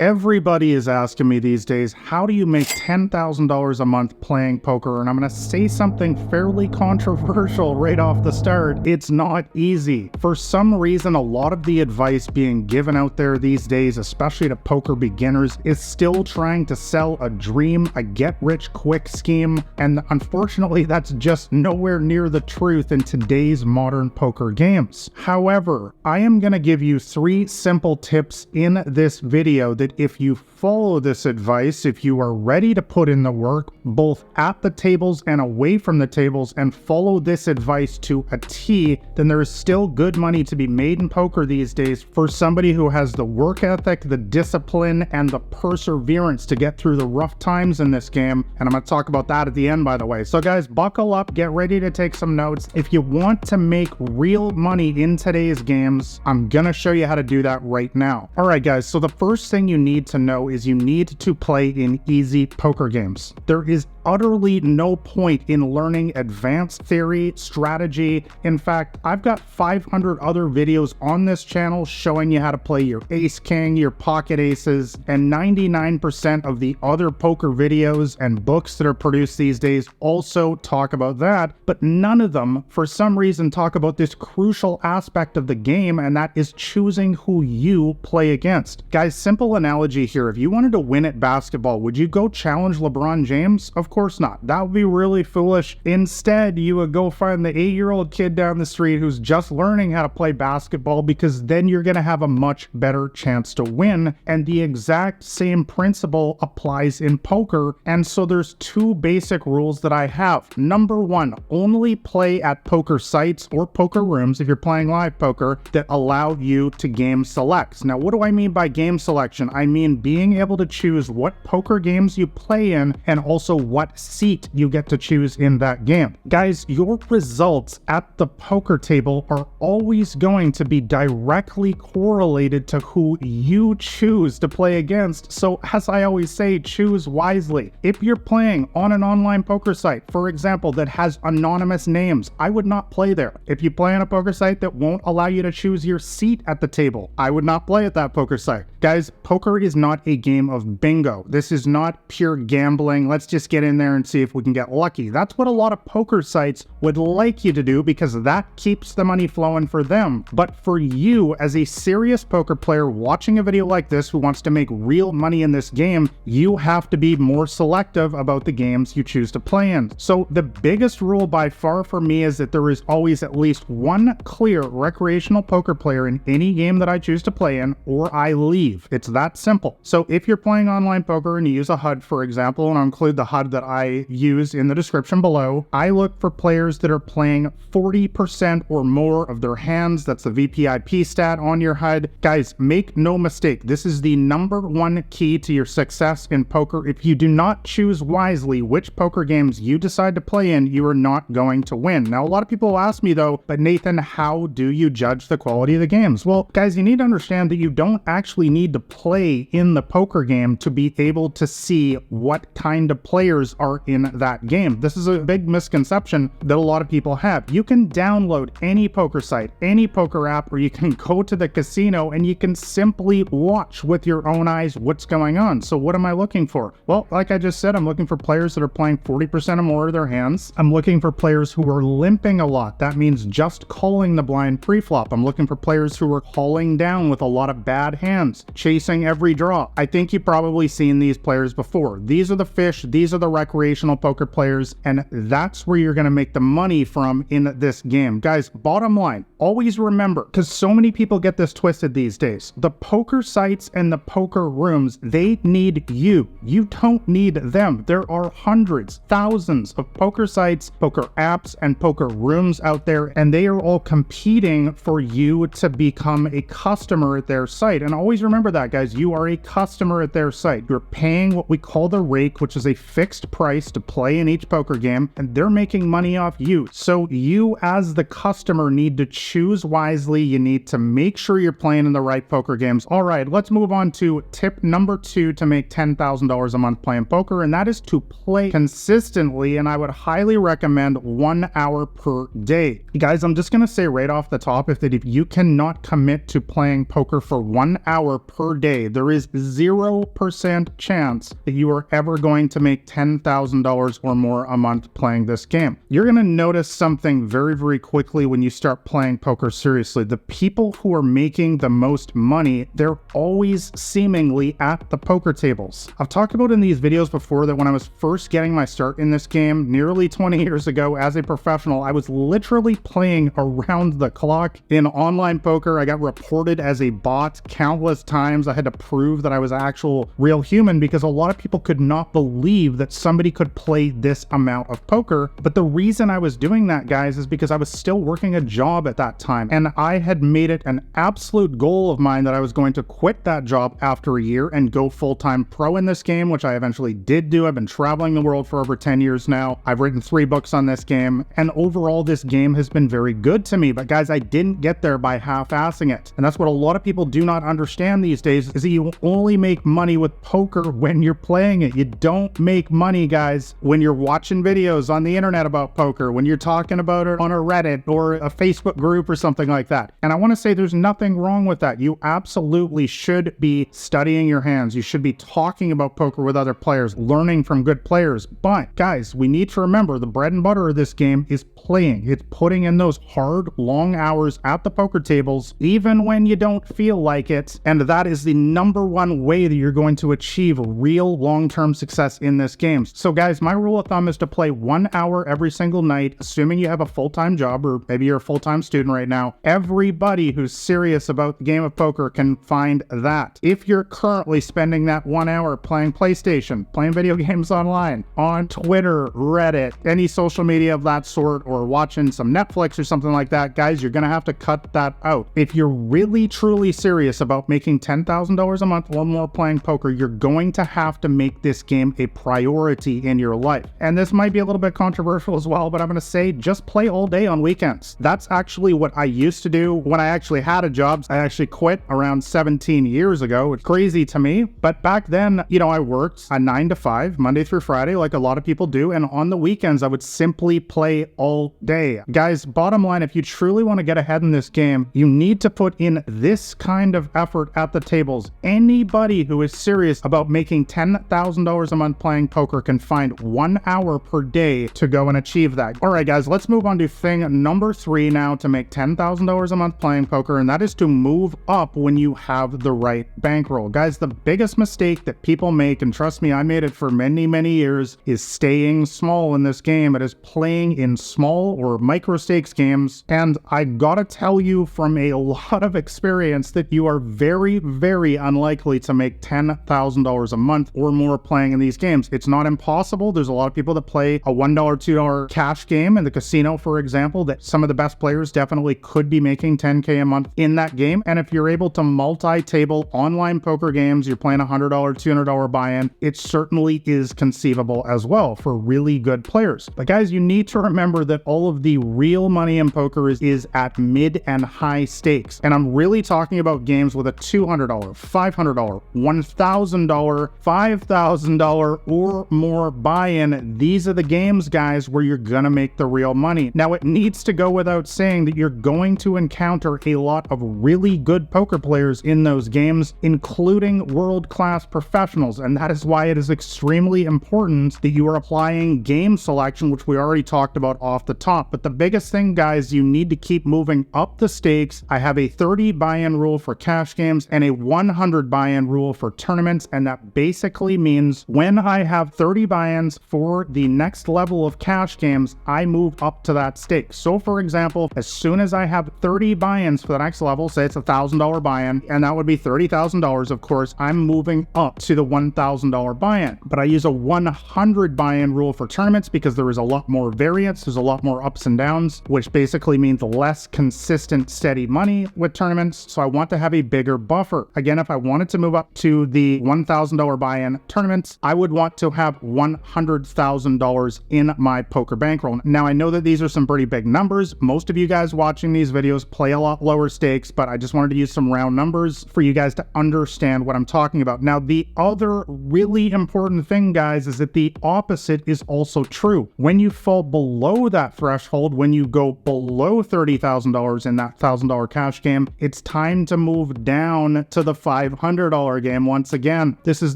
Everybody is asking me these days, how do you make $10,000 a month playing poker? And I'm going to say something fairly controversial right off the start. It's not easy. For some reason, a lot of the advice being given out there these days, especially to poker beginners, is still trying to sell a dream, a get-rich-quick scheme. And unfortunately, that's just nowhere near the truth in today's modern poker games. However, I am going to give you 3 simple tips in this video that if you follow this advice, if you are ready to put in the work, both at the tables and away from the tables, and follow this advice to a T, then there is still good money to be made in poker these days for somebody who has the work ethic, the discipline, and the perseverance to get through the rough times in this game. And I'm going to talk about that at the end, by the way. So guys, buckle up, get ready to take some notes. If you want to make real money in today's games, I'm going to show you how to do that right now. All right, guys, so the first thing you need to know is you need to play in easy poker games. There is utterly no point in learning advanced theory, strategy. In fact, I've got 500 other videos on this channel showing you how to play your ace king, your pocket aces, and 99% of the other poker videos and books that are produced these days also talk about that, but none of them, for some reason, talk about this crucial aspect of the game, and that is choosing who you play against. Guys, simple analogy here. If you wanted to win at basketball, would you go challenge LeBron James? Of course not. That would be really foolish. Instead, you would go find the 8-year-old kid down the street who's just learning how to play basketball, because then you're going to have a much better chance to win. And the exact same principle applies in poker. And so there's 2 basic rules that I have. Number 1, only play at poker sites or poker rooms, if you're playing live poker, that allow you to game select. Now, what do I mean by game selection? I mean being able to choose what poker games you play in and also what seat you get to choose in that game. Guys, your results at the poker table are always going to be directly correlated to who you choose to play against. So as I always say, choose wisely. If you're playing on an online poker site, for example, that has anonymous names, I would not play there. If you play on a poker site that won't allow you to choose your seat at the table, I would not play at that poker site. Guys, poker is not a game of bingo. This is not pure gambling. Let's just get in there and see if we can get lucky. That's what a lot of poker sites would like you to do, because that keeps the money flowing for them. But for you, as a serious poker player watching a video like this who wants to make real money in this game, you have to be more selective about the games you choose to play in. So the biggest rule by far for me is that there is always at least one clear recreational poker player in any game that I choose to play in, or I leave. It's that simple. So if you're playing online poker and you use a HUD, for example, and I'll include the HUD that I use in the description below, I look for players that are playing 40% or more of their hands. That's the VPIP stat on your HUD. Guys, make no mistake, this is the #1 key to your success in poker. If you do not choose wisely which poker games you decide to play in, you are not going to win. Now, a lot of people ask me though, but Nathan, how do you judge the quality of the games? Well, guys, you need to understand that you don't actually need to play in the poker game to be able to see what kind of players are in that game. This is a big misconception that a lot of people have. You can download any poker site, any poker app, or you can go to the casino and you can simply watch with your own eyes what's going on. So what am I looking for? Well, like I just said, I'm looking for players that are playing 40% or more of their hands. I'm looking for players who are limping a lot. That means just calling the blind pre-flop. I'm looking for players who are calling down with a lot of bad hands, chasing every draw. I think you've probably seen these players before. These are the fish, these are the recreational poker players, and that's where you're going to make the money from in this game. Guys, bottom line, always remember, because so many people get this twisted these days, the poker sites and the poker rooms, they need you. You don't need them. There are hundreds, thousands of poker sites, poker apps, and poker rooms out there, and they are all competing for you to become a customer at their site. And always remember that, guys, you are a customer at their site. You're paying what we call the rake, which is a fixed price to play in each poker game, and they're making money off you. So you as the customer need to choose wisely. You need to make sure you're playing in the right poker games. All right, let's move on to tip number 2 to make $10,000 a month playing poker, and that is to play consistently, and I would highly recommend 1 hour per day. Guys, I'm just gonna say right off the top, if you cannot commit to playing poker for 1 hour per day, there is 0% chance that you are ever going to make $10,000 or more a month playing this game. You're gonna notice something very, very quickly when you start playing poker seriously. The people who are making the most money, they're always seemingly at the poker tables. I've talked about in these videos before that when I was first getting my start in this game nearly 20 years ago as a professional, I was literally playing around the clock in online poker. I got reported as a bot countless times. I had to prove that I was an actual real human because a lot of people could not believe that somebody could play this amount of poker. But the reason I was doing that, guys, is because I was still working a job at that time, and I had made it an absolute goal of mine that I was going to quit that job after a year and go full-time pro in this game, which I eventually did do. I've been traveling the world for over 10 years now. I've written 3 books on this game, and overall this game has been very good to me. But guys, I didn't get there by half-assing it. And that's what a lot of people do not understand these days, is that you only make money with poker when you're playing it. You don't make money, guys, when you're watching videos on the internet about poker, when you're talking about it on a Reddit or a Facebook group or something like that. And I want to say there's nothing wrong with that. You absolutely should be studying your hands. You should be talking about poker with other players, learning from good players. But guys, we need to remember the bread and butter of this game is playing. It's putting in those hard, long hours at the poker tables, even when you don't feel like it. And that is the #1 way that you're going to achieve real long-term success in this game. So guys, my rule of thumb is to play 1 hour every single night, assuming you have a full-time job, or maybe you're a full-time student right now. Everybody who's serious about the game of poker can find that. If you're currently spending that 1 hour playing PlayStation, playing video games online, on Twitter, Reddit, any social media of that sort, or watching some Netflix or something like that, guys, you're gonna have to cut that out. If you're really truly serious about making $10,000 a month or more playing poker, you're going to have to make this game a priority in your life. And this might be a little bit controversial as well, but I'm gonna say just play all day on weekends. That's actually what I used to do when I actually had a job. I actually quit around 17 years ago. It's crazy to me, but back then, you know, I worked a 9 to 5, Monday through Friday, like a lot of people do, and on the weekends, I would simply play all day. Guys, bottom line, if you truly want to get ahead in this game, you need to put in this kind of effort at the tables. Anybody who is serious about making $10,000 a month playing poker can find 1 hour per day to go and achieve that. All right, guys, let's move on to thing number 3 now to make $10,000 a month playing poker, and that is to move up when you have the right bankroll. Guys, the biggest mistake that people make, and trust me, I made it for many, many years, is staying small in this game. It is playing in small or micro stakes games, and I gotta tell you from a lot of experience that you are very, very unlikely to make $10,000 a month or more playing in these games. It's not impossible. There's a lot of people that play a $1, $2 cash game in the casino, for example, that some of the best players definitely could be making 10K a month in that game. And if you're able to multi-table online poker games, you're playing a $100, $200 buy-in, it certainly is conceivable as well for really good players. But guys, you need to remember that all of the real money in poker is at mid and high stakes. And I'm really talking about games with a $200, $500, $1,000, $5,000 or more buy-in. These are the games, guys, where you're gonna make the real money. Now, it needs to go without saying that you're going to encounter a lot of really good poker players in those games, including world-class professionals. And that is why it is extremely important that you are applying game selection, which we already talked about off the top. But the biggest thing, guys, you need to keep moving up the stakes. I have a 30 buy-in rule for cash games and a 100 buy-in rule for tournaments. And that basically means when I have 30 buy-ins for the next level of cash games, I move up to that stake. So for example, as soon as I have 30 buy-ins for the next level, say it's $1,000 buy-in, and that would be $30,000, of course, I'm moving up to the $1,000 buy-in. But I use a 100 buy-in rule for tournaments because there is a lot more variance, there's a lot more ups and downs, which basically means less consistent, steady money with tournaments. So I want to have a bigger buffer. Again, if I wanted to move up to the $1,000 buy-in tournaments, I would want to have have $100,000 in my poker bankroll. Now, I know that these are some pretty big numbers. Most of you guys watching these videos play a lot lower stakes, but I just wanted to use some round numbers for you guys to understand what I'm talking about. Now, the other really important thing, guys, is that the opposite is also true. When you fall below that threshold, when you go below $30,000 in that $1,000 cash game, it's time to move down to the $500 game. Once again, this is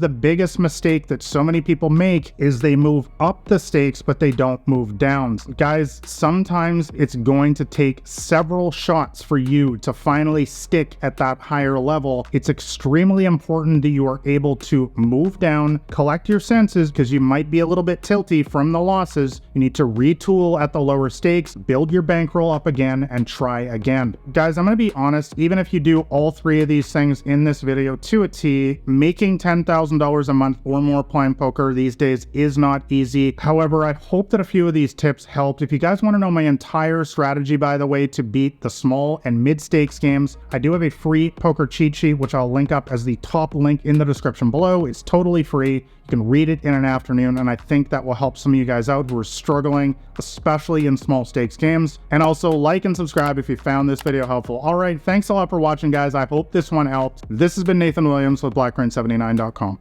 the biggest mistake that so many people make, is they move up the stakes, but they don't move down. Guys, sometimes it's going to take several shots for you to finally stick at that higher level. It's extremely important that you are able to move down, collect your senses, because you might be a little bit tilty from the losses. You need to retool at the lower stakes, build your bankroll up again, and try again. Guys, I'm going to be honest, even if you do all three of these things in this video to a T, making $10,000 a month or more playing poker these days is not easy. However, I hope that a few of these tips helped. If you guys want to know my entire strategy, by the way, to beat the small and mid stakes games, I do have a free poker cheat sheet, which I'll link up as the top link in the description below. It's totally free. You can read it in an afternoon, and I think that will help some of you guys out who are struggling, especially in small stakes games. And also like and subscribe if you found this video helpful. All right, thanks a lot for watching, guys. I hope this one helped. This has been Nathan Williams with blackcrane79.com.